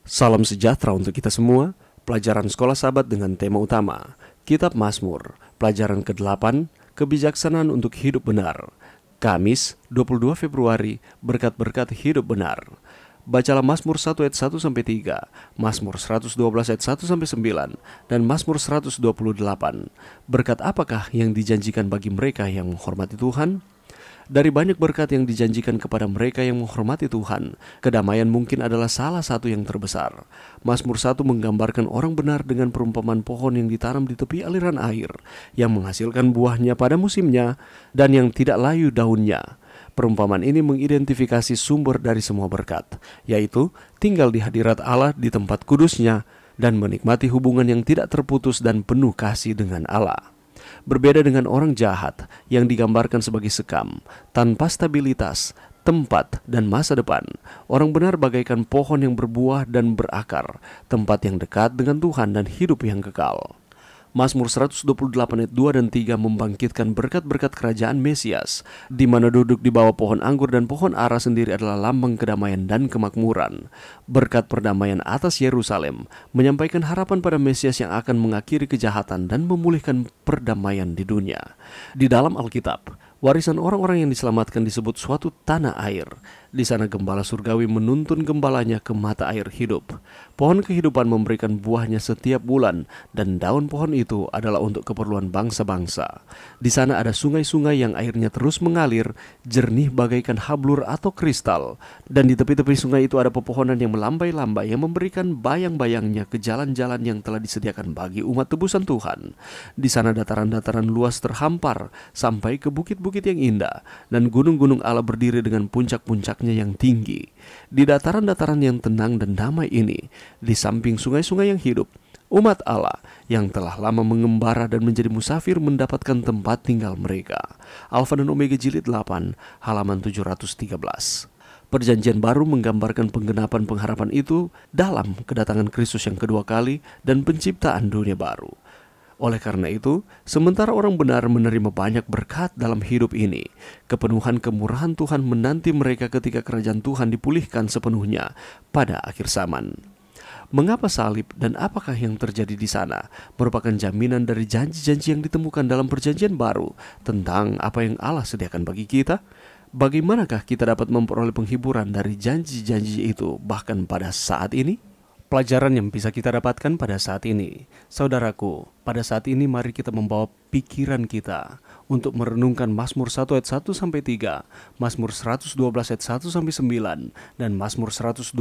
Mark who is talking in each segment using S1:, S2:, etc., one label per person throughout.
S1: Salam sejahtera untuk kita semua. Pelajaran Sekolah Sahabat dengan tema utama Kitab Mazmur, pelajaran ke-8, Kebijaksanaan untuk Hidup Benar. Kamis, 22 Februari, berkat-berkat hidup benar. Bacalah Mazmur 1 ayat 1 sampai 3, Mazmur 112 ayat 1 sampai 9, dan Mazmur 128. Berkat apakah yang dijanjikan bagi mereka yang menghormati Tuhan? Dari banyak berkat yang dijanjikan kepada mereka yang menghormati Tuhan, kedamaian mungkin adalah salah satu yang terbesar. Mazmur 1 menggambarkan orang benar dengan perumpamaan pohon yang ditanam di tepi aliran air, yang menghasilkan buahnya pada musimnya, dan yang tidak layu daunnya. Perumpamaan ini mengidentifikasi sumber dari semua berkat, yaitu tinggal di hadirat Allah di tempat kudusnya, dan menikmati hubungan yang tidak terputus dan penuh kasih dengan Allah. Berbeda dengan orang jahat yang digambarkan sebagai sekam, tanpa stabilitas, tempat, dan masa depan, orang benar bagaikan pohon yang berbuah dan berakar, tempat yang dekat dengan Tuhan dan hidup yang kekal. Mazmur 128 ayat 2 dan 3 membangkitkan berkat-berkat kerajaan Mesias, di mana duduk di bawah pohon anggur dan pohon ara sendiri adalah lambang kedamaian dan kemakmuran. Berkat perdamaian atas Yerusalem menyampaikan harapan pada Mesias yang akan mengakhiri kejahatan dan memulihkan perdamaian di dunia. Di dalam Alkitab, warisan orang-orang yang diselamatkan disebut suatu tanah air. Di sana gembala surgawi menuntun gembalanya ke mata air hidup. Pohon kehidupan memberikan buahnya setiap bulan, dan daun pohon itu adalah untuk keperluan bangsa-bangsa. Di sana ada sungai-sungai yang airnya terus mengalir, jernih bagaikan hablur atau kristal. Dan di tepi-tepi sungai itu ada pepohonan yang melambai-lambai yang memberikan bayang-bayangnya ke jalan-jalan yang telah disediakan bagi umat tebusan Tuhan. Di sana dataran-dataran luas terhampar sampai ke bukit-bukit yang indah, dan gunung-gunung Allah berdiri dengan puncak-puncaknya yang tinggi. Di dataran-dataran yang tenang dan damai ini, di samping sungai-sungai yang hidup, umat Allah yang telah lama mengembara dan menjadi musafir mendapatkan tempat tinggal mereka. Alfa dan Omega jilid 8, halaman 713. Perjanjian baru menggambarkan penggenapan pengharapan itu dalam kedatangan Kristus yang kedua kali dan penciptaan dunia baru. Oleh karena itu, sementara orang benar menerima banyak berkat dalam hidup ini, kepenuhan kemurahan Tuhan menanti mereka ketika kerajaan Tuhan dipulihkan sepenuhnya pada akhir zaman. Mengapa salib dan apakah yang terjadi di sana merupakan jaminan dari janji-janji yang ditemukan dalam perjanjian baru tentang apa yang Allah sediakan bagi kita? Bagaimanakah kita dapat memperoleh penghiburan dari janji-janji itu bahkan pada saat ini? Pelajaran yang bisa kita dapatkan pada saat ini. Saudaraku, pada saat ini mari kita membawa pikiran kita untuk merenungkan Mazmur 1 ayat 1 sampai 3, Mazmur 112 ayat 1 sampai 9, dan Mazmur 128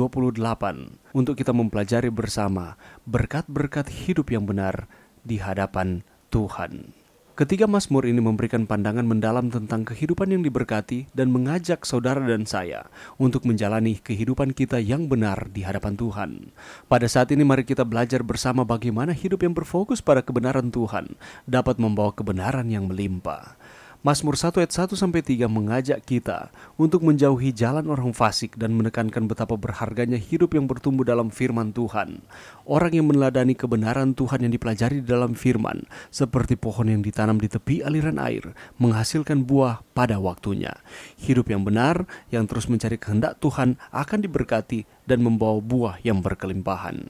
S1: untuk kita mempelajari bersama berkat-berkat hidup yang benar di hadapan Tuhan. Ketiga Mazmur ini memberikan pandangan mendalam tentang kehidupan yang diberkati dan mengajak saudara dan saya untuk menjalani kehidupan kita yang benar di hadapan Tuhan. Pada saat ini mari kita belajar bersama bagaimana hidup yang berfokus pada kebenaran Tuhan dapat membawa kebenaran yang melimpah. Mazmur 1 ayat 1 sampai 3 mengajak kita untuk menjauhi jalan orang fasik dan menekankan betapa berharganya hidup yang bertumbuh dalam firman Tuhan. Orang yang meneladani kebenaran Tuhan yang dipelajari di dalam firman, seperti pohon yang ditanam di tepi aliran air, menghasilkan buah pada waktunya. Hidup yang benar, yang terus mencari kehendak Tuhan akan diberkati dan membawa buah yang berkelimpahan.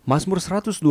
S1: Mazmur 112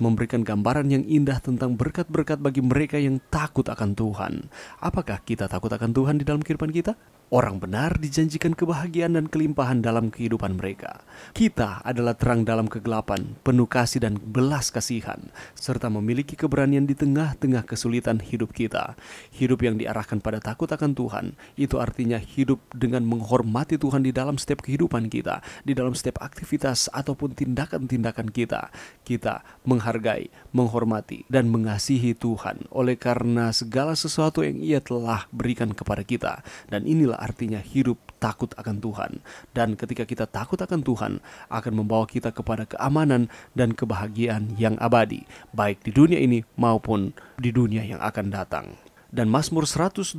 S1: memberikan gambaran yang indah tentang berkat-berkat bagi mereka yang takut akan Tuhan. Apakah kita takut akan Tuhan di dalam kehidupan kita? Orang benar dijanjikan kebahagiaan dan kelimpahan dalam kehidupan mereka. Kita adalah terang dalam kegelapan, penuh kasih dan belas kasihan, serta memiliki keberanian di tengah-tengah kesulitan hidup kita. Hidup yang diarahkan pada takut akan Tuhan, itu artinya hidup dengan menghormati Tuhan di dalam setiap kehidupan kita, di dalam setiap aktivitas ataupun tindakan-tindakan kita. Kita menghargai, menghormati, dan mengasihi Tuhan oleh karena segala sesuatu yang Ia telah berikan kepada kita. Dan inilah artinya hidup takut akan Tuhan. Dan ketika kita takut akan Tuhan, akan membawa kita kepada keamanan dan kebahagiaan yang abadi, baik di dunia ini maupun di dunia yang akan datang. Dan Mazmur 128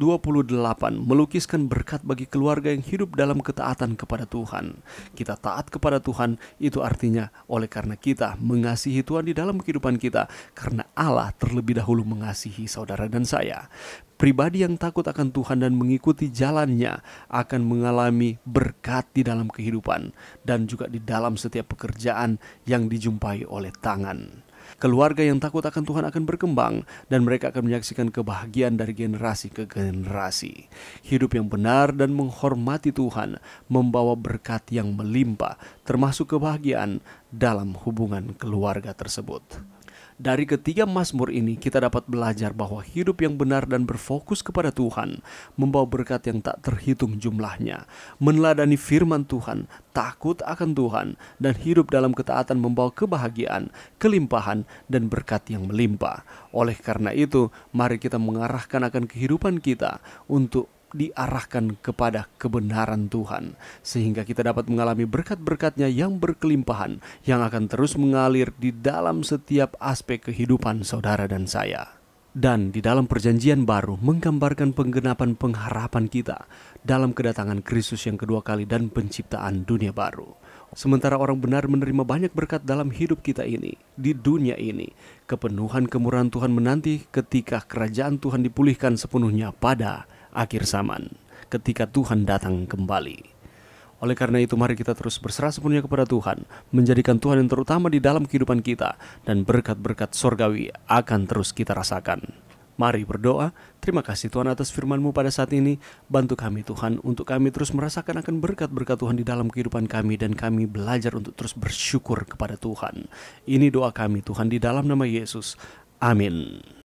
S1: melukiskan berkat bagi keluarga yang hidup dalam ketaatan kepada Tuhan. Kita taat kepada Tuhan, itu artinya oleh karena kita mengasihi Tuhan di dalam kehidupan kita, karena Allah terlebih dahulu mengasihi saudara dan saya. Pribadi yang takut akan Tuhan dan mengikuti jalannya akan mengalami berkat di dalam kehidupan dan juga di dalam setiap pekerjaan yang dijumpai oleh tangan. Keluarga yang takut akan Tuhan akan berkembang dan mereka akan menyaksikan kebahagiaan dari generasi ke generasi. Hidup yang benar dan menghormati Tuhan membawa berkat yang melimpah, termasuk kebahagiaan dalam hubungan keluarga tersebut. Dari ketiga Mazmur ini kita dapat belajar bahwa hidup yang benar dan berfokus kepada Tuhan membawa berkat yang tak terhitung jumlahnya. Meneladani firman Tuhan, takut akan Tuhan, dan hidup dalam ketaatan membawa kebahagiaan, kelimpahan, dan berkat yang melimpah. Oleh karena itu, mari kita mengarahkan akan kehidupan kita untuk diarahkan kepada kebenaran Tuhan, sehingga kita dapat mengalami berkat-berkatnya yang berkelimpahan, yang akan terus mengalir di dalam setiap aspek kehidupan saudara dan saya. Dan di dalam perjanjian baru menggambarkan penggenapan pengharapan kita dalam kedatangan Kristus yang kedua kali dan penciptaan dunia baru. Sementara orang benar menerima banyak berkat dalam hidup kita ini, di dunia ini, kepenuhan kemurahan Tuhan menanti ketika kerajaan Tuhan dipulihkan sepenuhnya pada akhir zaman, ketika Tuhan datang kembali. Oleh karena itu, mari kita terus berserah sepenuhnya kepada Tuhan, menjadikan Tuhan yang terutama di dalam kehidupan kita, dan berkat-berkat sorgawi akan terus kita rasakan. Mari berdoa. Terima kasih Tuhan atas firman-Mu pada saat ini. Bantu kami Tuhan untuk kami terus merasakan akan berkat-berkat Tuhan di dalam kehidupan kami, dan kami belajar untuk terus bersyukur kepada Tuhan. Ini doa kami Tuhan di dalam nama Yesus. Amin.